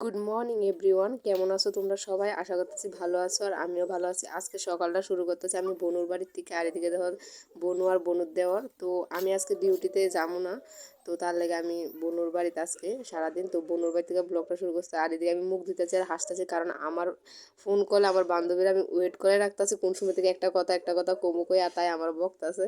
Good morning everyone, কেমন আছো তোমরা সবাই? আশা করতেছি ভালো আছো আর আমিও ভালো আছি। আজকে সকালটা শুরু করতেছি আমি বনুর বাড়ির থেকে, আর এদিকে দেখো বনু আর বনুর দেওয়ার। তো আমি আজকে ডিউটিতে যাবো না, তো তার লেগে আমি বনুর বাড়িতে আজকে সারাদিন। তো বনুর বাড়ি থেকে ব্লগটা শুরু করতে, আর এদিকে আমি মুখ ধুতেছি আর হাসতেছি, কারণ আমার ফোন কলে আমার বান্ধবীরা আমি ওয়েট করে রাখতেছি কোন সময় থেকে একটা কথা কমু কই, আর তাই আমার বকতেছে।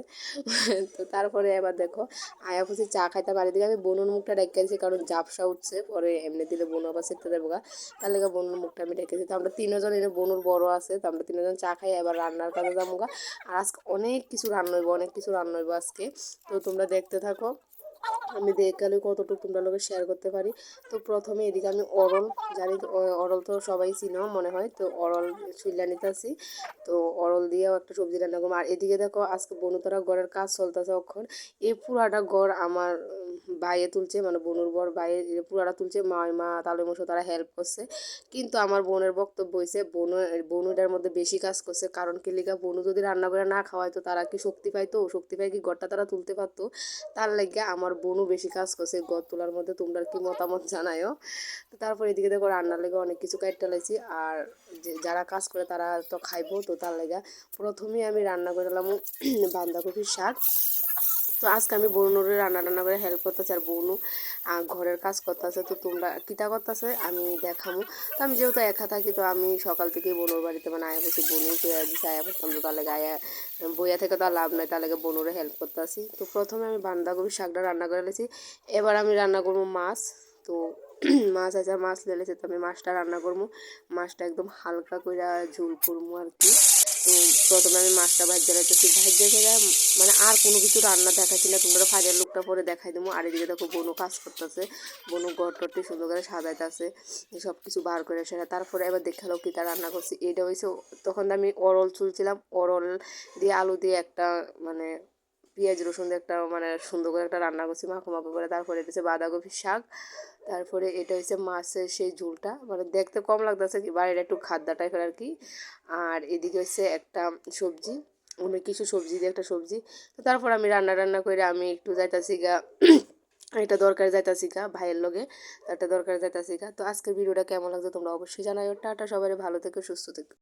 তো তারপরে এবার দেখো আয়া খুশি চা খাইতে পারি, দিকে আমি বনুর মুখটা ডেকে দিয়েছি, কারণ ঝাপসা উঠছে, পরে এমনি দিলে বনু আবার সেরতে দেবো গা। তার লেগে বনুর মুখটা আমি ডেকেছি। তো আমরা তিনজন এনে বনুর বড় আছে, তো আমরা তিনজন চা খাই, এবার রান্নার কাজে যাবো গা। আর আজকে অনেক কিছু রান্না হইব, অনেক কিছু রান্না হইব আজকে। তো তোমরা দেখতে থাকো, আমি দেখালে কতটুকু তোমরা লোকে শেয়ার করতে পারি। তো প্রথমে এদিকে আমি অরল, জানি তো অরল তো সবাই চিনো মনে হয়, তো অরল ছুইলা নিতেছি। তো অরল দিয়েও একটা সবজি রান্না করবো। আর এদিকে দেখো আজকে বনুতারা ঘরের কাজ চলতেছে অক্ষণ। এই পুরাটা ঘর আমার বাইয়ে তুলছে, মানে বনুর বর বাইয়ে পুরাটা তুলছে, মা তালু মশো তারা হেল্প করছে। কিন্তু আমার বোনের বক্তব্য হয়েছে বনুটার মধ্যে বেশি কাজ করছে, কারণ কি লিগা বনু যদি রান্না করে না খাওয়ায় তো তারা কি শক্তি পাইতো, শক্তি পাই কি ঘরটা তারা তুলতে পারতো। তার লাগে আমার বোনও বেশি কাজ করছে ঘর তোলার মধ্যে। তোমরা কি মতামত জানায়ও। তো তারপর এদিকে দেখো রান্নার লেগে অনেক কিছু কাটতে লাইছি, আর যারা কাজ করে তারা তো খাইবো, তো তার লেগে প্রথমেই আমি রান্না করলাম বাঁধাকপির শাক। তো আজকে আমি বনুরে রান্না করে হেল্প করতেছি, আর বনু ঘরের কাজ করতেছে। তো তোমরা কিতা করতেছে আমি দেখামো। তো আমি যেহেতু একা থাকি, তো আমি সকাল থেকেই বনুর বাড়িতে মানে আয়া বসে বনুই তৈরি দিচ্ছে আয়া করতাম। তো তার লেগে আয়া বইয়া থেকে তো আর লাভ নাই, তার লেগে বনুরে হেল্প করতেছি। তো প্রথমে আমি বাঁধাকপির শাকটা রান্না করে নিয়েছি। এবার আমি রান্না করবো মাছ। তো মাছ আছে, মাছ লেগেছে, তো আমি মাছটা রান্না করবো। মাছটা একদম হালকা করে ঝোল করবো আর কি। তো প্রথমে আমি মাছটা ভাজ্যা রাখতেছি, ভাজ্যা থেকে মানে আর কোনো কিছু রান্না দেখাচ্ছি না, তোমরা ফাইনাল লুকটা পরে দেখাই দেবো। আর এদিকে দেখো বনু কাজ করতেছে, বনু ঘর টরটি সুন্দর করে সাজাইতেছে, সব কিছু বার করে সেটা। তারপরে এবার দেখালো কি তা রান্না করছি। এটা হয়েছে তখন আমি অরল চুলছিলাম, অরল দিয়ে আলু দিয়ে একটা মানে পেঁয়াজ রসুন দিয়ে একটা মানে সুন্দর করে একটা রান্না করছি মাখো মাখো করে। তারপরে এটা হচ্ছে বাঁধাকপির শাক। তারপরে এটা হচ্ছে মাছের সেই ঝোলটা, মানে দেখতে কম লাগতেছে কি বাড়ির একটু খাদ্যা টাইপের আর কি। আর এদিকে হচ্ছে একটা সবজি, অনেক কিছু সবজি দিয়ে একটা সবজি। তো তারপর আমি রান্না করে আমি একটু যাইতাছি গা একটা দরকার যাইতাছি গা ভাইয়ের লগে, একটা দরকার যাইতাছি গা। তো আজকের ভিডিওটা কেমন লাগছে তোমরা অবশ্যই জানাই। টাটা, সবাই ভালো থেকো, সুস্থ থেকো।